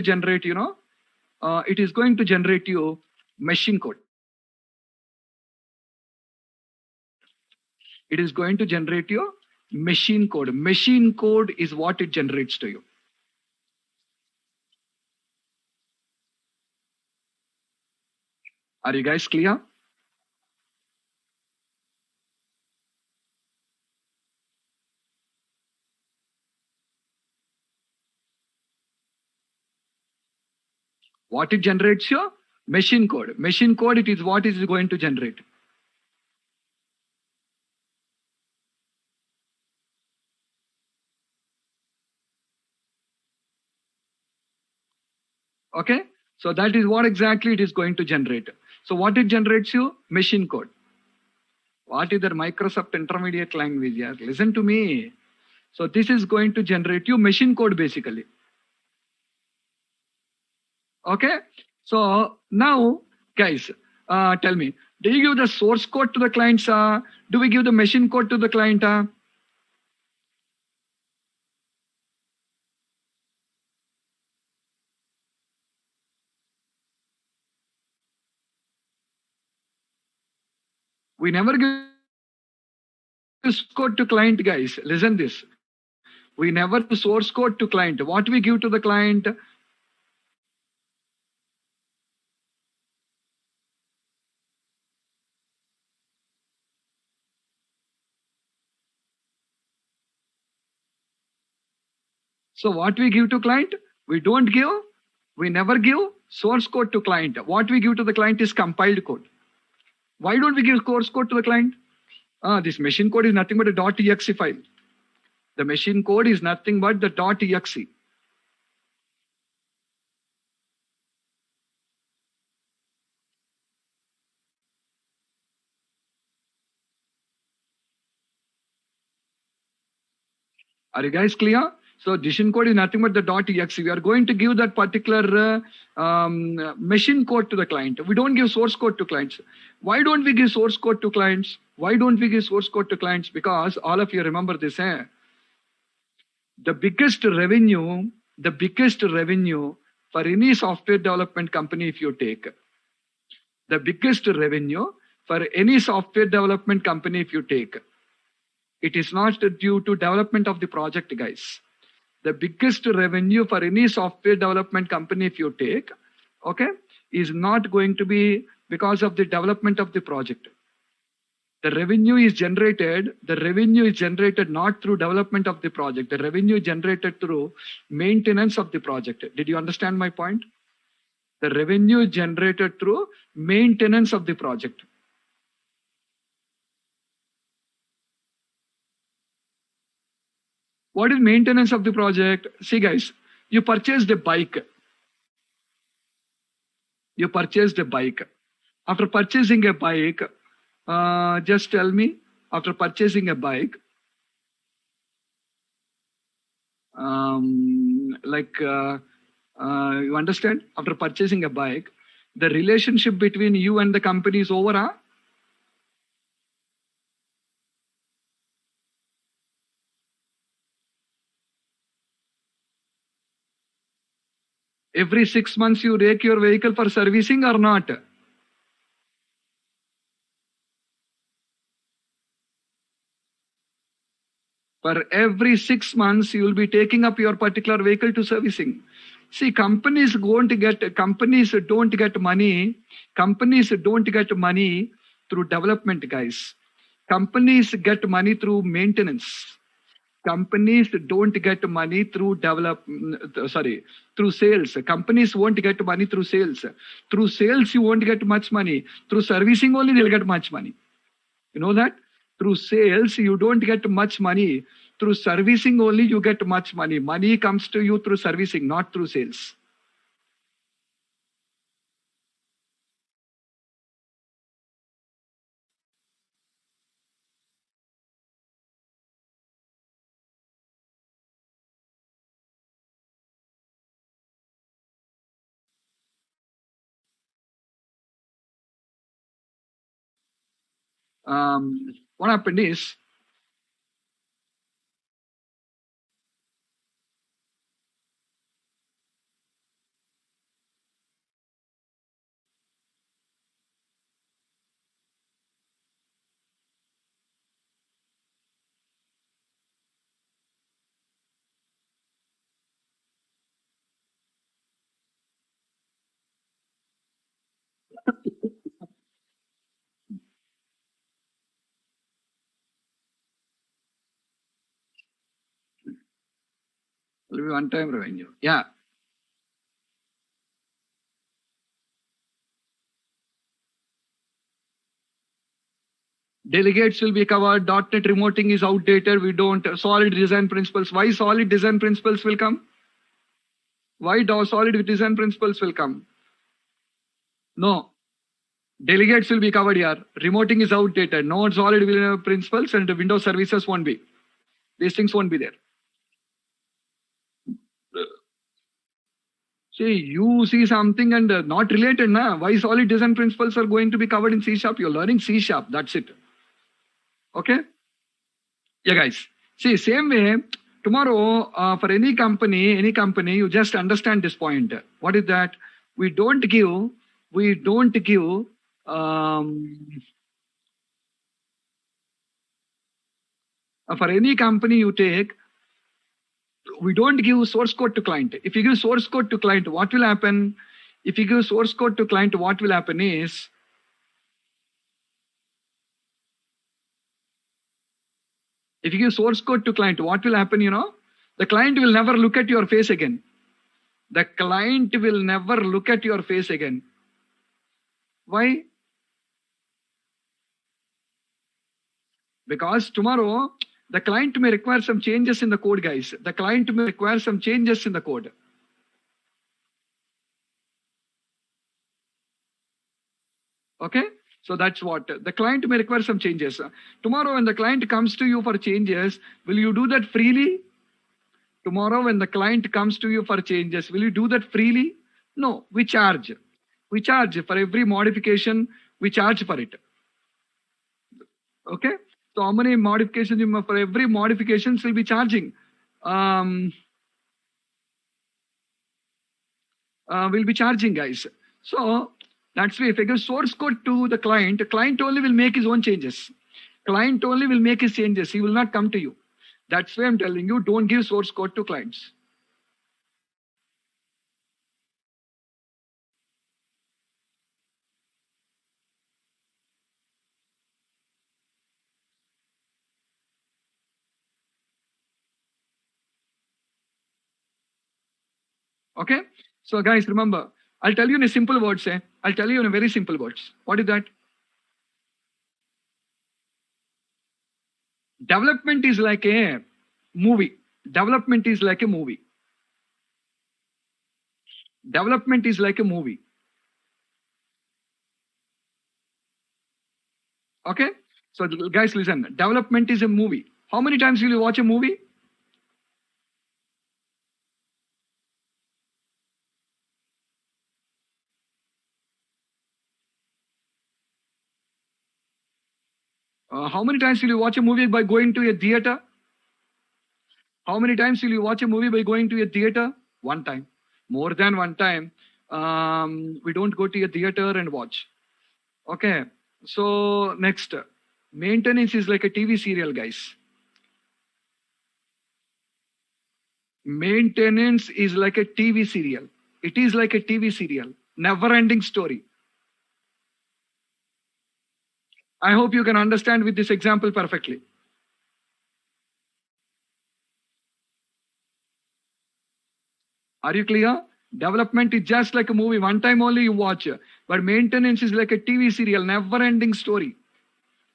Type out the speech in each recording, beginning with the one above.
generate, it is going to generate you machine code. It is going to generate you machine code. Machine code is what it generates to you. Are you guys clear? What it generates you? Machine code. Machine code, it is what is going to generate. Okay, so that is what exactly it is going to generate. So what it generates you? Machine code. What is the Microsoft intermediate language? Yeah, listen to me. So this is going to generate you machine code basically. Okay, so now guys, tell me, do you give the source code to the clients? Do we give the machine code to the client? We never give source code to client, guys. Listen this. We never give source code to client. What we give to the client? So what we give to client? We don't give, we never give source code to client. What we give to the client is compiled code. Why don't we give source code to the client? This machine code is nothing but a .exe file. The machine code is nothing but the .exe. Are you guys clear? So decision code is nothing but the .exe. We are going to give that particular machine code to the client. We don't give source code to clients. Why don't we give source code to clients? Why don't we give source code to clients? Because all of you remember this. The biggest revenue for any software development company, if you take the biggest revenue for any software development company, if you take, it is not due to development of the project, guys. The biggest revenue for any software development company, if you take, okay, is not going to be because of the development of the project. The revenue is generated not through development of the project. The revenue is generated through maintenance of the project. Did you understand my point? The revenue is generated through maintenance of the project. What is maintenance of the project? See guys, you purchased a bike. After purchasing a bike, just tell me, after purchasing a bike, you understand? After purchasing a bike, the relationship between you and the company is over, huh? Every 6 months you rake your vehicle for servicing or not? For every 6 months, you will be taking up your particular vehicle to servicing. See, companies don't get money. Companies don't get money through development, guys. Companies get money through maintenance. Companies don't get money through through sales. Companies won't get money through sales. Through sales, you won't get much money. Through servicing only, they'll get much money. You know that? Through sales, you don't get much money. Through servicing only, you get much money. Money comes to you through servicing, not through sales. What happened is, Will be one-time revenue. Yeah. Delegates will be covered. .NET remoting is outdated. We don't. Solid design principles. Why solid design principles will come? Why do solid design principles will come? No. Delegates will be covered here. Remoting is outdated. No solid principles and Windows services won't be. These things won't be there. See, you see something and not related, na? Why solid design principles are going to be covered in C Sharp? You're learning C Sharp. That's it. Okay? Yeah, guys. See, same way, tomorrow, for any company, you just understand this point. What is that? We don't give, for any company you take, we don't give source code to client. If you give source code to client, what will happen? If you give source code to client, what will happen is, if you give source code to client, what will happen, The client will never look at your face again. The client will never look at your face again. Why? Because tomorrow, the client may require some changes in the code, guys. The client may require some changes in the code. Okay? So that's what. The client may require some changes. Tomorrow, when the client comes to you for changes, will you do that freely? Tomorrow, when the client comes to you for changes, will you do that freely? No, we charge. We charge for every modification, we charge for it. Okay? So how many modifications for every modifications will be charging? Will be charging, guys. So that's why if I give source code to the client only will make his own changes. Client only will make his changes. He will not come to you. That's why I'm telling you, don't give source code to clients. Okay? So guys, remember, I'll tell you in a simple words. I'll tell you in a very simple words. What is that? Development is like a movie. Development is like a movie. Development is like a movie. Okay? So guys, listen. Development is a movie. How many times will you watch a movie? How many times will you watch a movie by going to a theater? How many times will you watch a movie by going to a theater? One time. More than one time. We don't go to a theater and watch. Okay. So next, maintenance is like a TV serial, guys. Maintenance is like a TV serial. It is like a TV serial. Never ending story. I hope you can understand with this example perfectly. Are you clear? Development is just like a movie. One time only you watch. But maintenance is like a TV serial, never ending story.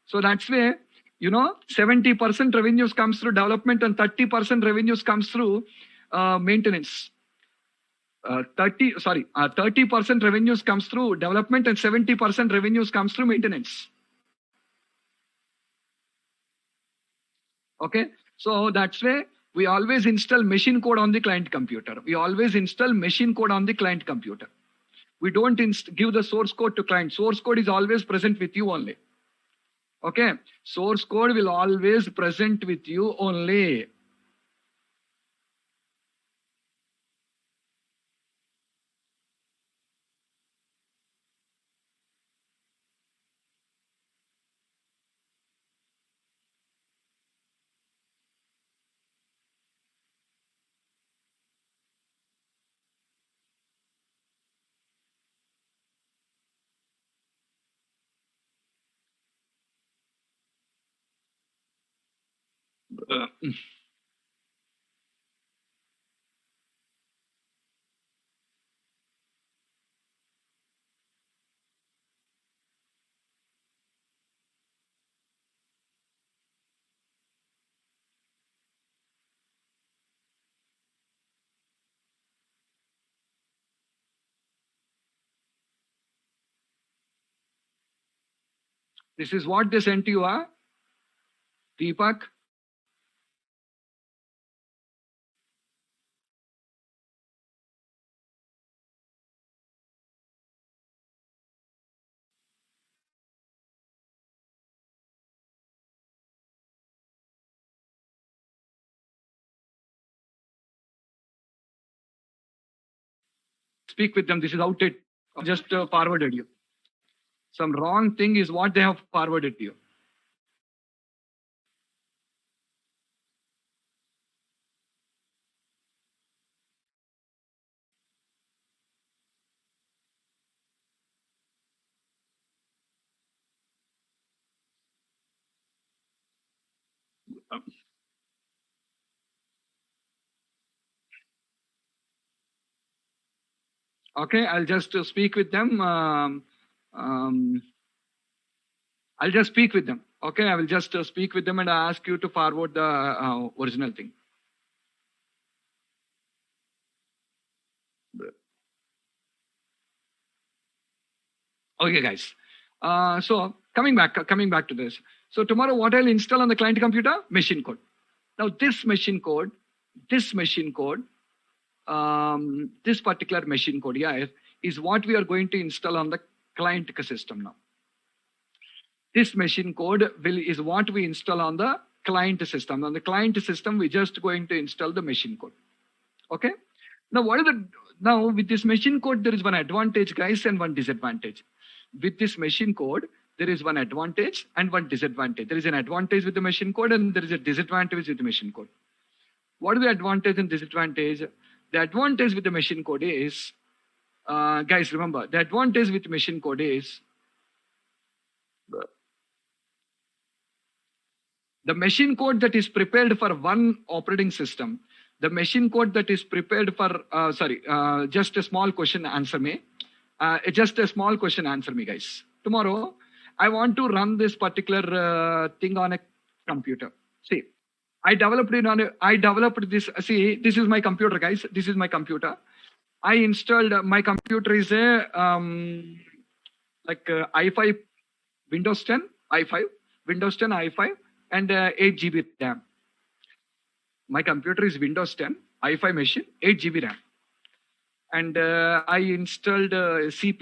So that's where, 70% revenues comes through development and 30% revenues comes through maintenance. 30% revenues comes through development and 70% revenues comes through maintenance. Okay. So that's why we always install machine code on the client computer. We always install machine code on the client computer. We don't give the source code to client. Source code is always present with you only. Okay. Source code will always present with you only. This is what they sent you, Deepak. Speak with them. This is outdated. Just forwarded you. Some wrong thing is what they have forwarded to you. Okay, I'll just speak with them. I'll just speak with them. Okay, I will just speak with them and ask you to forward the original thing. Okay, guys. So coming back to this. So tomorrow, what I'll install on the client computer? Machine code. Now this machine code, this particular machine code, yeah, is what we are going to install on the client system now. This machine code is what we install on the client system. On the client system, we're just going to install the machine code. Okay. Now, now with this machine code, there is one advantage, guys, and one disadvantage. With this machine code, there is one advantage and one disadvantage. There is an advantage with the machine code and there is a disadvantage with the machine code. What is the advantage and disadvantage? The advantage with the machine code is, guys, remember, the advantage with machine code is the machine code that is prepared for one operating system, the machine code that is prepared for, just a small question, answer me. Just a small question, answer me, guys. Tomorrow, I want to run this particular thing on a computer. See, I developed this. See, this is my computer, guys. This is my computer. I installed, my computer is a, i5, Windows 10, i5, Windows 10, i5, and 8 GB RAM. My computer is Windows 10, i5 machine, 8 GB RAM. And I installed C++.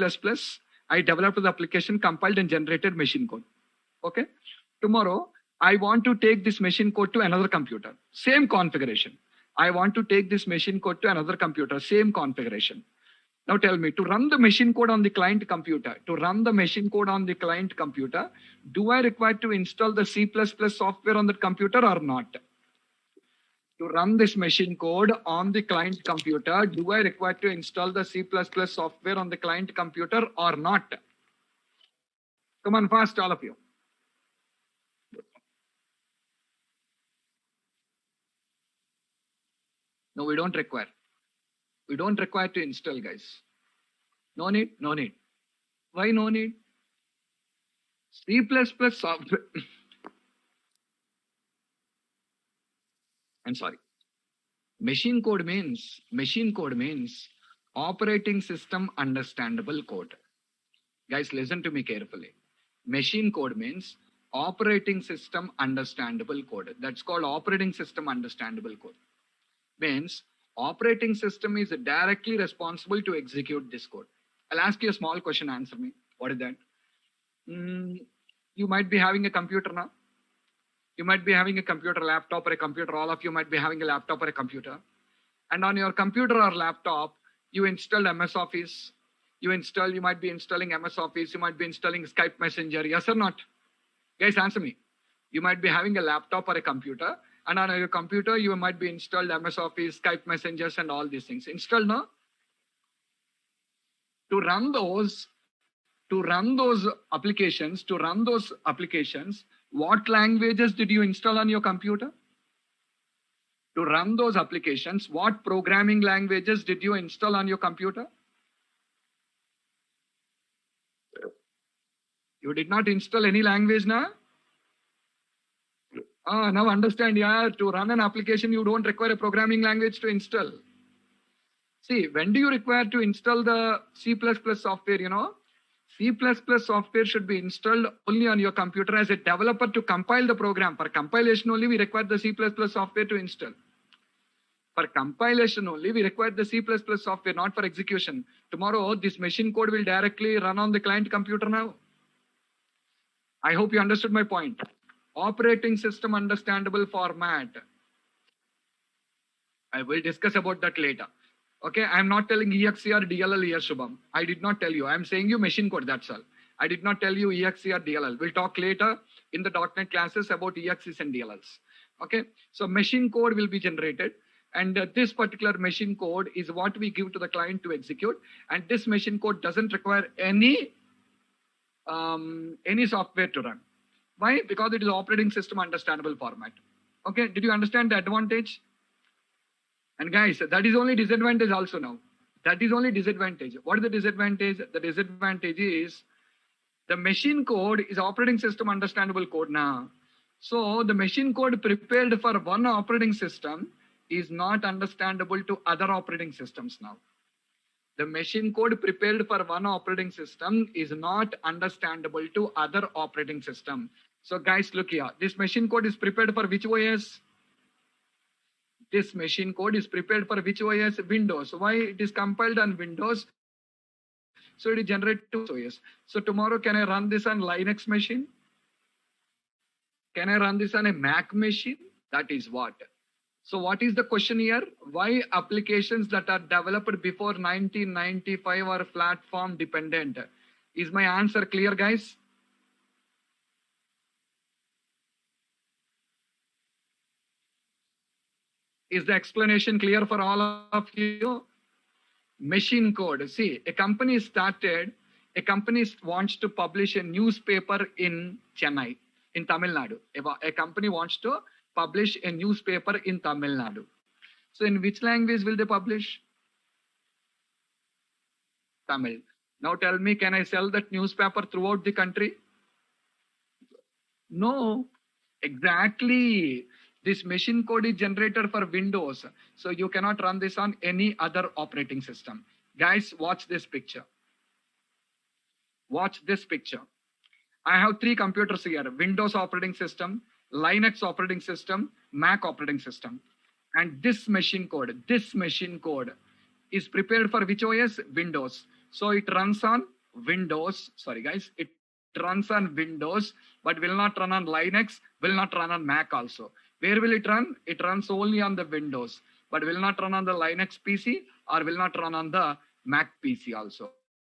I developed the application, compiled and generated machine code. Okay. Tomorrow, I want to take this machine code to another computer. Same configuration. I want to take this machine code to another computer. Same configuration. Now tell me, to run the machine code on the client computer, do I require to install the C++ software on that computer or not? To run this machine code on the client computer, do I require to install the C++ software on the client computer or not? Come on, fast, all of you. No, we don't require. We don't require to install, guys. No need, no need. Why no need? C++ software. I'm sorry. Machine code means operating system understandable code. Guys, listen to me carefully. Machine code means operating system understandable code. That's called operating system understandable code. Means operating system is directly responsible to execute this code. I'll ask you a small question, answer me. What is that? You might be having a computer now. You might be having a computer, laptop, or a computer. All of you might be having a laptop or a computer. And on your computer or laptop, you install MS Office. You might be installing MS Office. You might be installing Skype Messenger. Yes or not? Guys, answer me. You might be having a laptop or a computer. And on your computer, you might be installed MS Office, Skype Messengers, and all these things. Installed, no? To run those applications, what languages did you install on your computer? To run those applications, what programming languages did you install on your computer? You did not install any language now? Now understand, yeah, to run an application, you don't require a programming language to install. See, when do you require to install the C++ software, you know? C++ software should be installed only on your computer as a developer to compile the program. For compilation only, we require the C++ software to install. For compilation only, we require the C++ software, not for execution. Tomorrow, this machine code will directly run on the client computer now. I hope you understood my point. Operating system understandable format. I will discuss about that later. Okay, I'm not telling EXE or DLL here, Shubham. I did not tell you. I'm saying you machine code, that's all. I did not tell you EXE or DLL. We'll talk later in the .NET classes about EXEs and DLLs. Okay, so machine code will be generated. And this particular machine code is what we give to the client to execute. And this machine code doesn't require any software to run. Why? Because it is operating system understandable format. Okay, did you understand the advantage? And guys, that is only disadvantage also now. That is only disadvantage. What is the disadvantage? The disadvantage is the machine code is operating system understandable code now. So the machine code prepared for one operating system is not understandable to other operating systems now. The machine code prepared for one operating system is not understandable to other operating system. So guys, look here. This machine code is prepared for which OS? This machine code is prepared for which OS? Windows. Why? It is compiled on Windows. So it is generated to OS. So tomorrow, can I run this on Linux machine? Can I run this on a Mac machine? That is what. So what is the question here? Why applications that are developed before 1995 are platform dependent? Is my answer clear, guys? Is the explanation clear for all of you? Machine code. See, a company wants to publish a newspaper in Chennai, in Tamil Nadu. A company wants to publish a newspaper in Tamil Nadu. So in which language will they publish? Tamil. Now tell me, can I sell that newspaper throughout the country? No, exactly. This machine code is generated for Windows. So you cannot run this on any other operating system. Guys, watch this picture. Watch this picture. I have three computers here: Windows operating system, Linux operating system, Mac operating system. And this machine code is prepared for which OS? Windows. So it runs on Windows. Sorry guys, it runs on Windows, but will not run on Linux, will not run on Mac also. Where will it run? It runs only on the Windows, but will not run on the Linux PC or will not run on the Mac PC also.